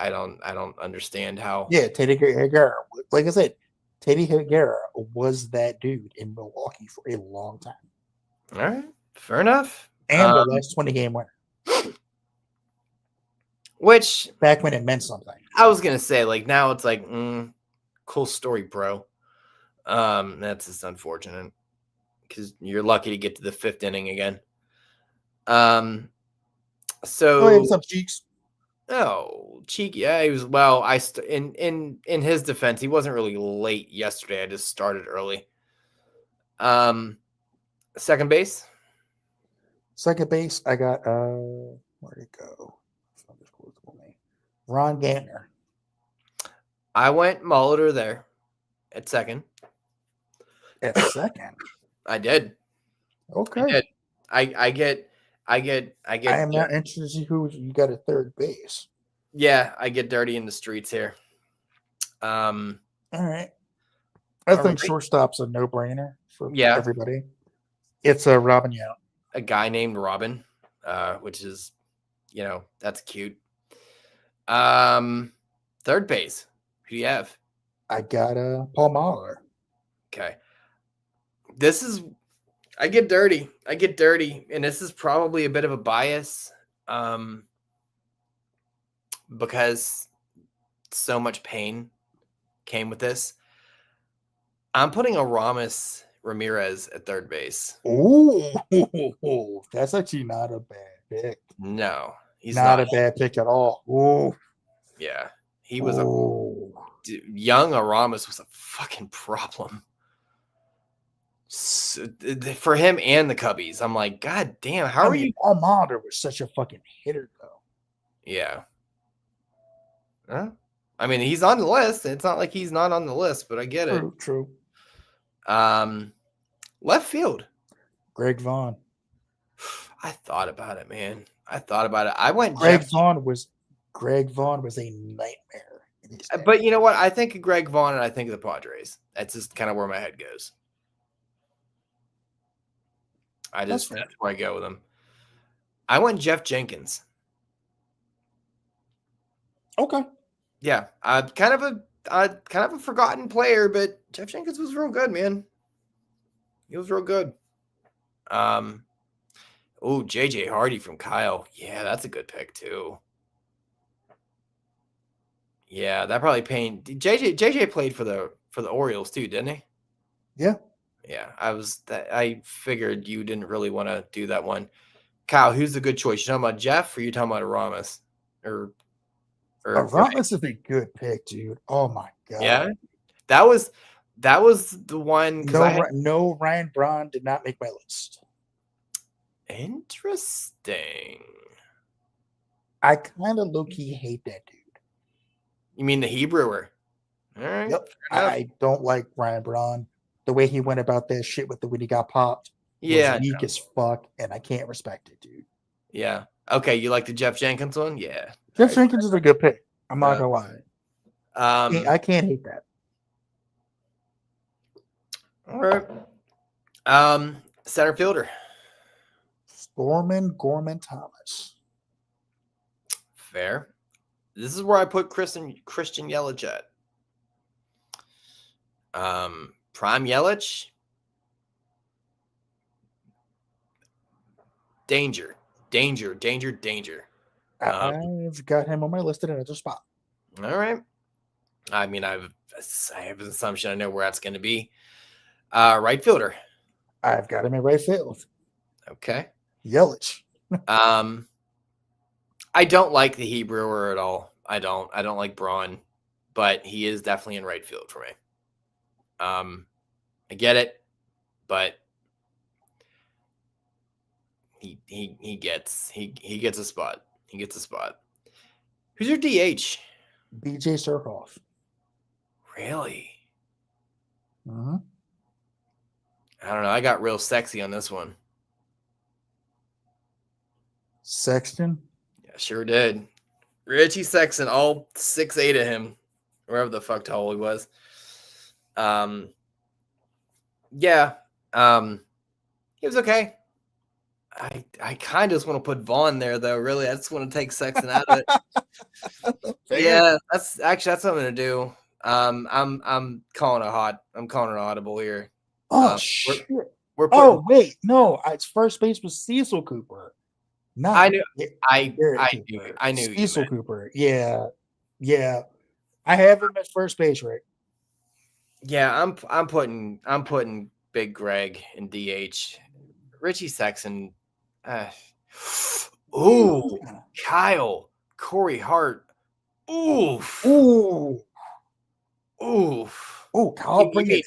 don't understand how. Yeah, Teddy Higuera. Like I said, Teddy Higuera was that dude in Milwaukee for a long time. All right, fair enough. And the last 20-game winner. Which back when it meant something. I was gonna say, like now it's like, cool story, bro. That's just unfortunate because you're lucky to get to the 5th inning again. So what's up, Cheeks? Oh, cheeky. Yeah, he was. Well, in his defense, he wasn't really late yesterday. I just started early. Second base. Second base, I got where'd it go? Ron Gantner. I went Molitor there at second. At second, I did. Okay. I get. I am not interested to see who you got at third base. Yeah, I get dirty in the streets here. All right. I think shortstop's a no-brainer for everybody. It's a Robin Yount. A guy named Robin, which is, that's cute. Third base. Who do you have? I got Paul Mahler. Okay. I get dirty, and this is probably a bit of a bias. because so much pain came with this. I'm putting Aramis Ramirez at third base. Ooh, that's actually not a bad pick. No, he's Not not. a bad pick at all. Ooh, Yeah, he was ooh. young Aramis was a fucking problem. For him and the Cubbies, I'm like, God damn, how are you? Almonder was such a fucking hitter, though. Yeah. Huh? I mean, he's on the list. It's not like he's not on the list, but I get it. True. Left field. Greg Vaughn. I thought about it, man. I thought about it. I went Greg Vaughn was a nightmare in his day. But you know what? I think of Greg Vaughn and I think of the Padres. That's just kind of where my head goes. That's where I go with him. I went Jeff Jenkins. Okay. Yeah, kind of a forgotten player, but Jeff Jenkins was real good, man. He was real good. JJ Hardy from Kyle. Yeah, that's a good pick too. Yeah, that probably pained JJ played for the Orioles too, didn't he? Yeah. Yeah, I figured you didn't really want to do that one. Kyle, who's the good choice? You talking about Jeff or you talking about Aramis? Or Aramis is a good pick, dude. Oh my god. Yeah. That was the one because no Ryan Braun did not make my list. Interesting. I kind of low-key hate that dude. You mean the Hebrewer? All right. Yep. I don't like Ryan Braun. The way he went about that shit when he got popped was weak as fuck, and I can't respect it, dude. Yeah. Okay, you like the Jeff Jenkins one? Yeah. Jeff Jenkins is a good pick. I'm not gonna lie. I can't hate that. All right. Center fielder. Gorman Thomas. Fair. This is where I put Christian Yelich at. Prime Yelich. Danger. I've got him on my list at another spot. All right. I mean, I have an assumption I know where that's going to be. Right fielder. I've got him in right field. Okay. Yelich. I don't like the Hebrewer at all. I don't like Braun, but he is definitely in right field for me. I get it, but he gets a spot. He gets a spot. Who's your DH? BJ Surhoff. Really? Mm-hmm. I don't know. I got real sexy on this one. Sexton? Yeah, sure did. Richie Sexton, all 6'8" of him, wherever the fuck tall he was. Yeah. He was okay. I kind of just want to put Vaughn there, though. Really, I just want to take Sexton out of it. Yeah, that's what I'm gonna do. I'm calling I'm calling an audible here. Oh shit! Wait, no, its first base was Cecil Cooper. No, I knew Cecil Cooper. Yeah. I have him at first base, right? Yeah, I'm putting Big Greg in DH. Richie Sexton. Kyle, Corey Hart. Oof. Kyle, bring it.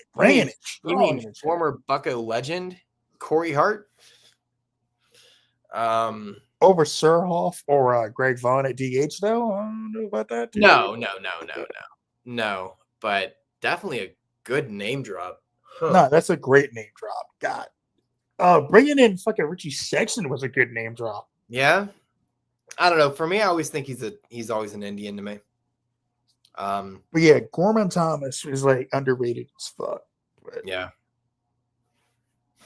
You mean former Bucko legend Corey Hart? Over Surhoff or Greg Vaughn at DH, though? I don't know about that. Too. No. But definitely a good name drop. Huh. No, that's a great name drop. God. Bringing in fucking Richie Sexton was a good name drop. Yeah. I don't know. For me, I always think he's always an Indian to me. But yeah, Gorman Thomas is like underrated as fuck. But. Yeah.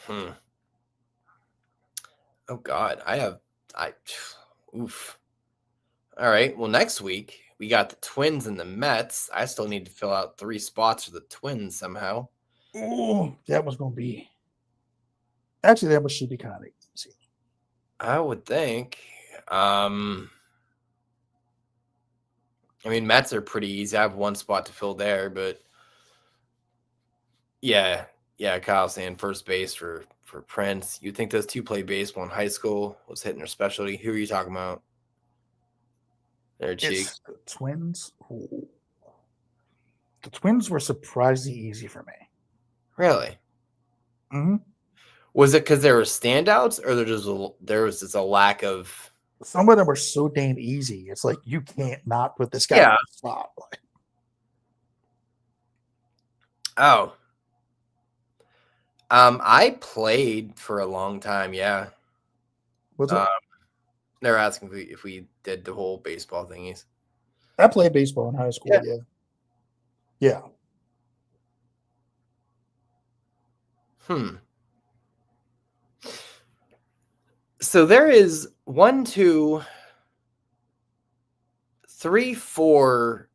Oh God, oof. All right. Well, next week we got the Twins and the Mets. I still need to fill out 3 spots for the Twins somehow. Oh, that was gonna be. Actually, that should be kind of easy. I would think. I mean, Mets are pretty easy. I have one spot to fill there, but yeah, Kyle's saying first base for Prince. You think those two played baseball in high school, was hitting their specialty? Who are you talking about? Their cheeks. It's the Twins. Ooh. The Twins were surprisingly easy for me. Really? Mm-hmm. Was it because there were standouts, or there was just a lack of? Some of them were so damn easy. It's like you can't not put this guy Yeah. in the spotlight. Oh. I played for a long time. Yeah. What's it? They're asking if we did the whole baseball thingies. I played baseball in high school. Yeah. Yeah. So there is 1, 2, 3, 4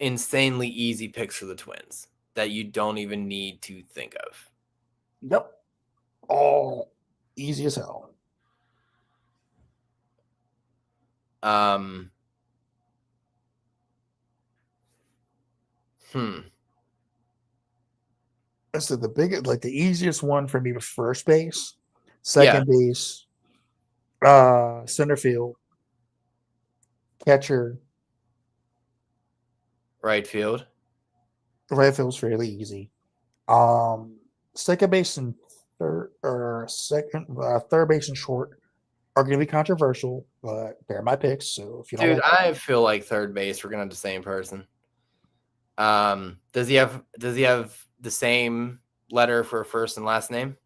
insanely easy picks for the Twins that you don't even need to think of. Yep. All easy as hell. So the biggest, like the easiest one for me was first base, second base, center field, catcher, Right field. right field's fairly easy. Second base and third base and short are going to be controversial, but they're my picks. So if you don't, Dude, I feel like third base we're gonna have the same person. Does he have the same letter for first and last name?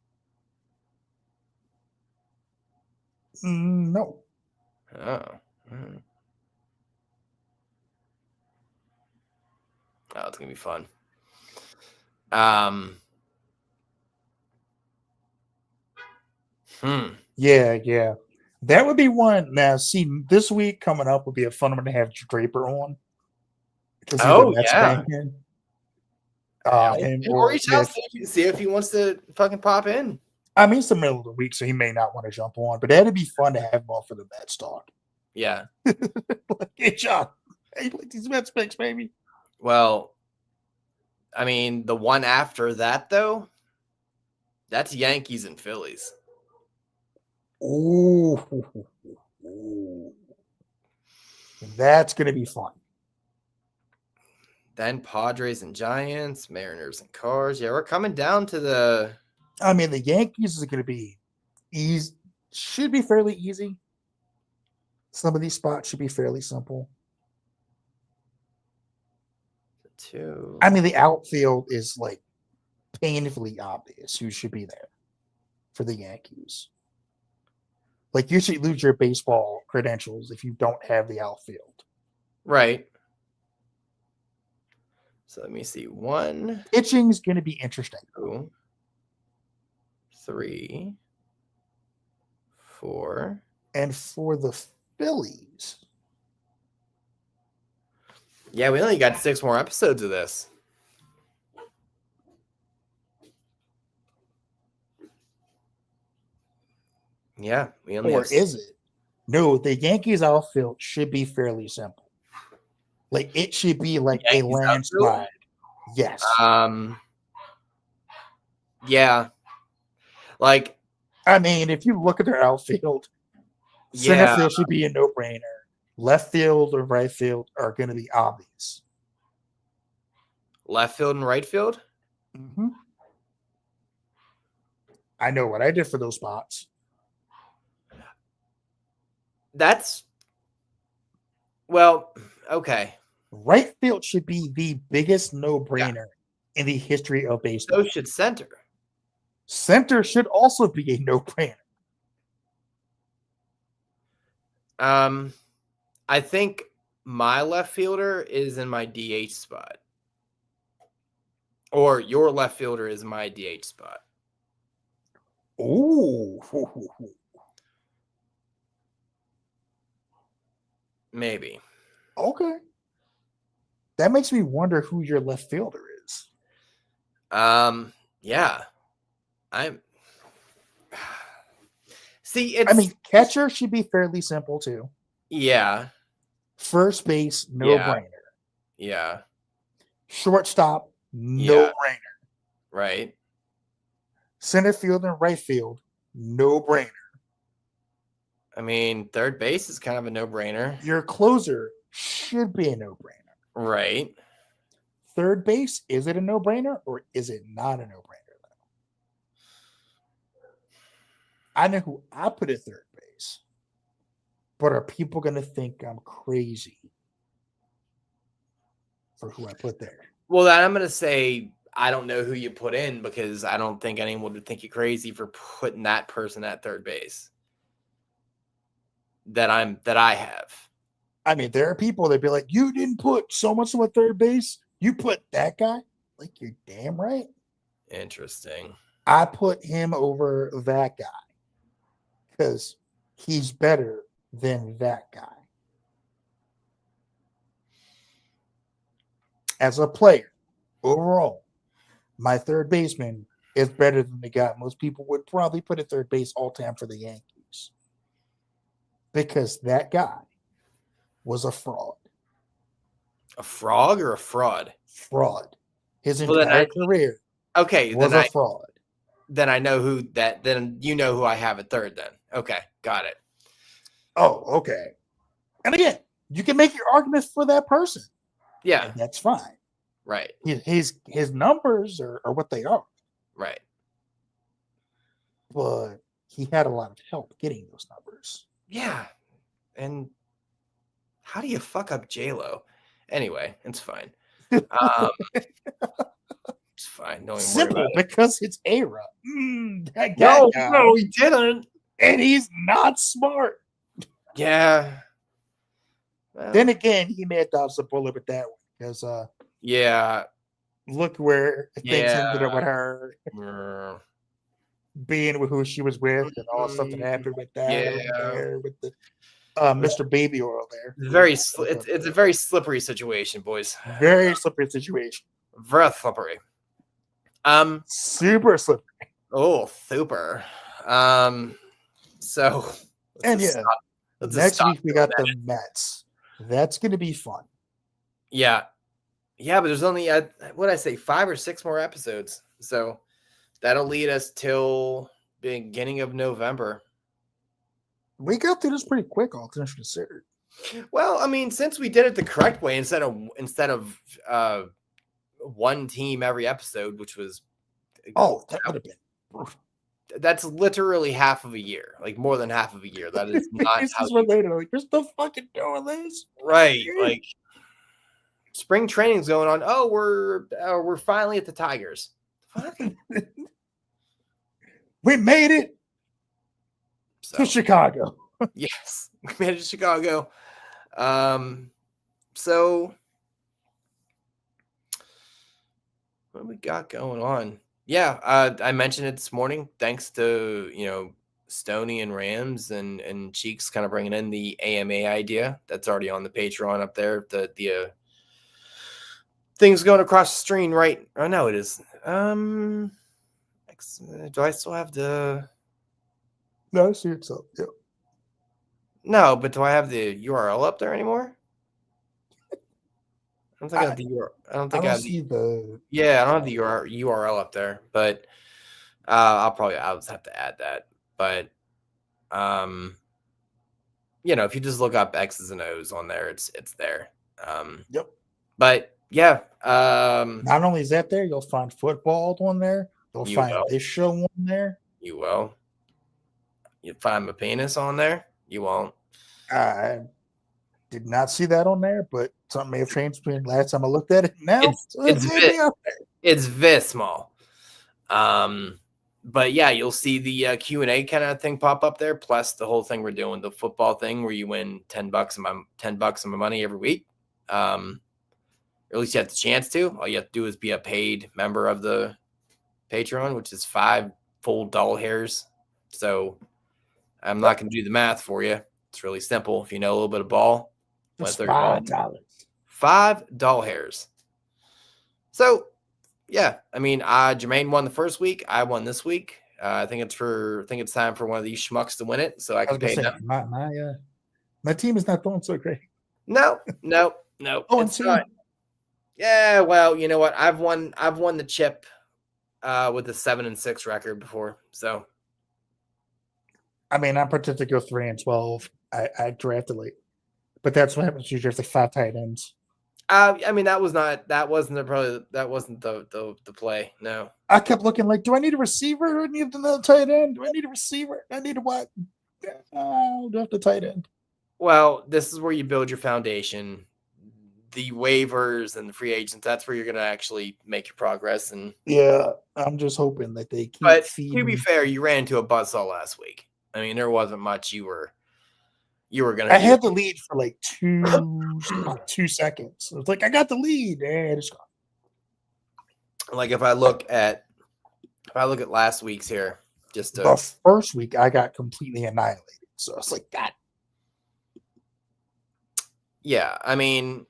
No. Oh. Oh, it's gonna be fun. Yeah. That would be one. Now, see, this week coming up would be a fun one to have Draper on. Because he's a Mets fan. Or reach out, see if he wants to fucking pop in. I mean, it's the middle of the week, so he may not want to jump on, but that'd be fun to have him on for the Mets talk. Yeah. Hey, John. Hey, like these Mets picks, baby. Well, I mean, the one after that, though, that's Yankees and Phillies. Ooh. That's going to be fun. Then Padres and Giants, Mariners and Cards. Yeah, we're coming down to the... I mean, the Yankees is going to be easy. Should be fairly easy. Some of these spots should be fairly simple. I mean, the outfield is like painfully obvious who should be there for the Yankees. Like, you should lose your baseball credentials if you don't have the outfield. Right. So let me see. 1. Pitching is going to be interesting. 2, 3, 4. And for the Phillies. Yeah, we only got 6 more episodes of this. Yeah, we only Or is it? No, the Yankees outfield should be fairly simple. Like, it should be like a landslide. Yes. Yeah. Like, I mean, if you look at their outfield, center field should be a no-brainer. Left field or right field are going to be obvious. Left field and right field? Mm-hmm. I know what I did for those spots. That's, well, okay. Right field should be the biggest no-brainer in the history of baseball. So should center. Center should also be a no-brainer. I think my left fielder is in my DH spot. Or your left fielder is my DH spot. Ooh. Maybe. Okay. That makes me wonder who your left fielder is. Yeah. See, I mean, catcher should be fairly simple too. Yeah. First base, no-brainer. Yeah. Shortstop, no Yeah. brainer. Right. Center field and right field, no brainer. I mean, third base is kind of a no-brainer. Your closer should be a no brainer. Right. Third base, is it a no brainer or is it not a no brainer? I know who I put at third base, but are people going to think I'm crazy for who I put there? Well, then I'm going to say I don't know who you put in because I don't think anyone would think you crazy for putting that person at third base that I have. I mean, there are people that be like, you didn't put so much at third base. You put that guy. Like, you're damn right. Interesting. I put him over that guy because he's better than that guy. As a player, overall, my third baseman is better than the guy most people would probably put at third base all time for the Yankees. Because that guy was a fraud. A frog or a fraud? Fraud. His Well, entire career okay, was a fraud. Then I know who that. Then you know who I have at third. Then okay, got it. Oh, okay. And again, you can make your arguments for that person. Yeah, And that's fine. right. His numbers are what they are. Right. But he had a lot of help getting those numbers. Yeah, and how do you fuck up J-Lo? Anyway, it's fine. It's fine. Don't even worry Simple, about it. because it's A-Rod. That guy, No, he didn't. and he's not smart. Yeah. Well, Then again, he may have dodged the bullet with that one because yeah. look where things ended up with her Mm, being with who she was with and all the stuff that happened with that over Yeah. there with the Mr. Baby Oil there. It's a very slippery situation, boys. Very slippery situation. Very slippery. Super slippery. Oh, super. So And yeah, next week we got the Mets. That's going to be fun. Yeah. Yeah, but there's only what I say 5 or 6 more episodes. So that'll lead us till beginning of November. We got through this pretty quick, all things considered. Well, I mean, since we did it the correct way instead of one team every episode, which was that would have been. That's literally half of a year, like more than half of a year. That is not this how is related. Like, you're still fucking doing this, right? Like spring training's going on. Oh, we're finally at the Tigers. Fuck. We made it to Chicago. Yes, we made it to Chicago. So what do we got going on? Yeah, I mentioned it this morning. Thanks to Stoney and Rams and Cheeks kind of bringing in the AMA idea. That's already on the Patreon up there. The things going across the screen, right? Oh no, it is. Do I still have the? No, I see it. So yeah. No, but do I have the URL up there anymore? I don't think I have the URL. I don't think I have see the. Yeah, I don't have the URL up there, but I'll just have to add that. But if you just look up X's and O's on there, it's there. Yep. But yeah. Not only is that there, you'll find football on there. You'll find this show on there. You will. You'll find my penis on there. You won't. I did not see that on there, but something may have changed between last time I looked at it. Now it's this small. But yeah, you'll see the Q&A kind of thing pop up there, plus the whole thing we're doing, the football thing where you win $10 of my money every week. Or at least you have the chance to. All you have to do is be a paid member of the Patreon, which is 5 full doll hairs. So I'm not going to do the math for you. It's really simple. If you know a little bit of ball, it's $5. 5 doll hairs. So yeah, I mean, Jermaine won the first week. I won this week. I think it's time for one of these schmucks to win it, so I can pay them. My team is not doing so great. No. Oh, it's not. Yeah, well, you know what? I've won the chip with a 7-6 record before. So I mean, I'm projected to go 3-12. I drafted late, but that's what happens. You draft like 5 tight ends. I mean, that wasn't the play. No. I kept looking like, do I need a receiver? Do I need another tight end? Do I need a receiver? I need a what? I'll draft the tight end. Well, this is where you build your foundation. The waivers and the free agents, that's where you're going to actually make your progress. And Yeah, I'm just hoping that they keep but feeding. to be fair, you ran into a buzzsaw last week. I mean, there wasn't much you were going to I do. had the lead for like 2 seconds. I was like, I got the lead, and it's gone. Like if I look at last week's here, just to, The first week I got completely annihilated. So I was like, God. yeah, I mean,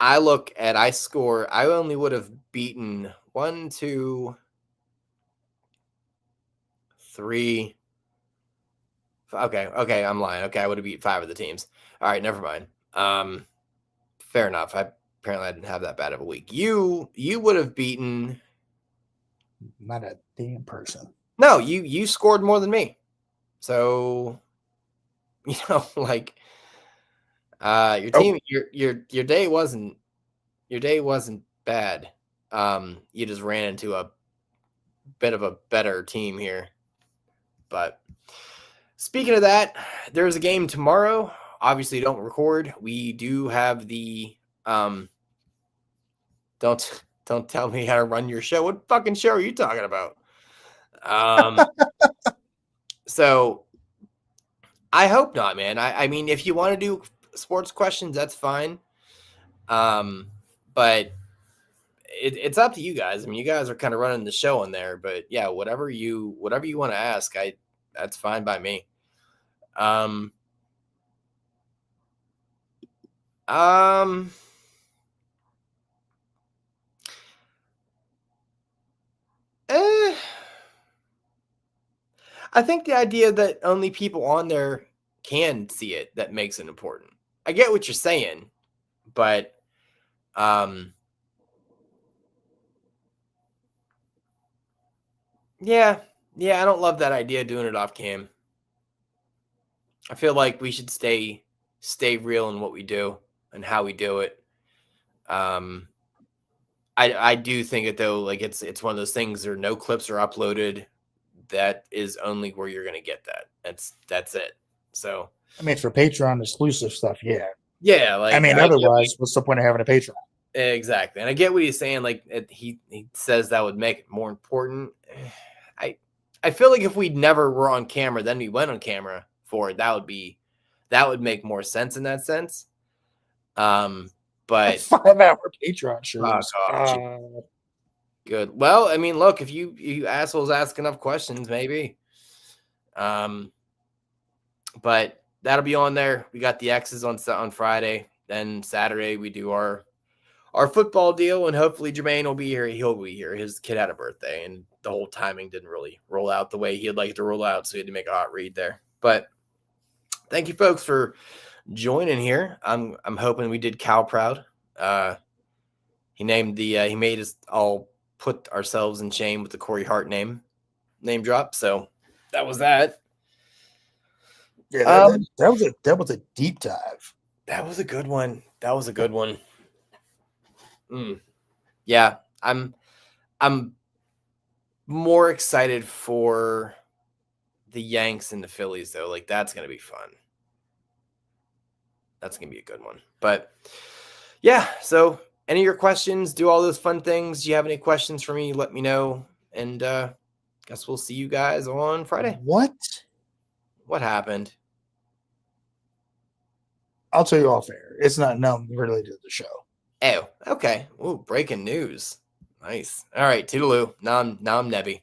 I only would have beaten 1, 2, 3. Okay, I'm lying. Okay, I would have beat 5 of the teams. All right, never mind. Fair enough. Apparently I didn't have that bad of a week. You would have beaten. Not a damn person. No, you scored more than me. So, like, your team, your day wasn't bad. You just ran into a bit of a better team here. But speaking of that, there's a game tomorrow. Obviously, don't record. We do have the Don't tell me how to run your show. What fucking show are you talking about? So I hope not, man. I mean, if you want to do sports questions, that's fine. But it's up to you guys. I mean, you guys are kind of running the show in there, but yeah, whatever you want to ask, that's fine by me. I think the idea that only people on there can see it, that makes it important. I get what you're saying, but yeah, I don't love that idea of doing it off cam. I feel like we should stay real in what we do and how we do it. I do think it though, like it's one of those things where no clips are uploaded. That is only where you're gonna get that. That's it. So I mean, for Patreon exclusive stuff, yeah. yeah, like I mean, otherwise, what's the point of having a Patreon? Exactly, and I get what he's saying. Like he says that would make it more important. I feel like if we never were on camera, then we went on camera for it, that would make more sense in that sense. But 5-hour Patreon shows. Good. Well, I mean, look, if you assholes ask enough questions, maybe. But that'll be on there. We got the X's on Friday. Then Saturday we do our football deal, and hopefully Jermaine will be here. He'll be here. His kid had a birthday, and the whole timing didn't really roll out the way he'd like it to roll out, so he had to make a hot read there. But thank you, folks, for joining here. I'm hoping we did Cal proud. He made us all put ourselves in shame with the Corey Hart name drop. So that was that. Yeah, that was a deep dive. That was a good one. Yeah, I'm more excited for the Yanks and the Phillies though. Like that's gonna be fun. That's gonna be a good one. But yeah, so any of your questions, do all those fun things. Do you have any questions for me? Let me know. And guess we'll see you guys on Friday. What happened? I'll tell you off air. It's not related to the show. Oh, okay. Ooh, breaking news. Nice. All right, toodaloo. Now I'm Nebby.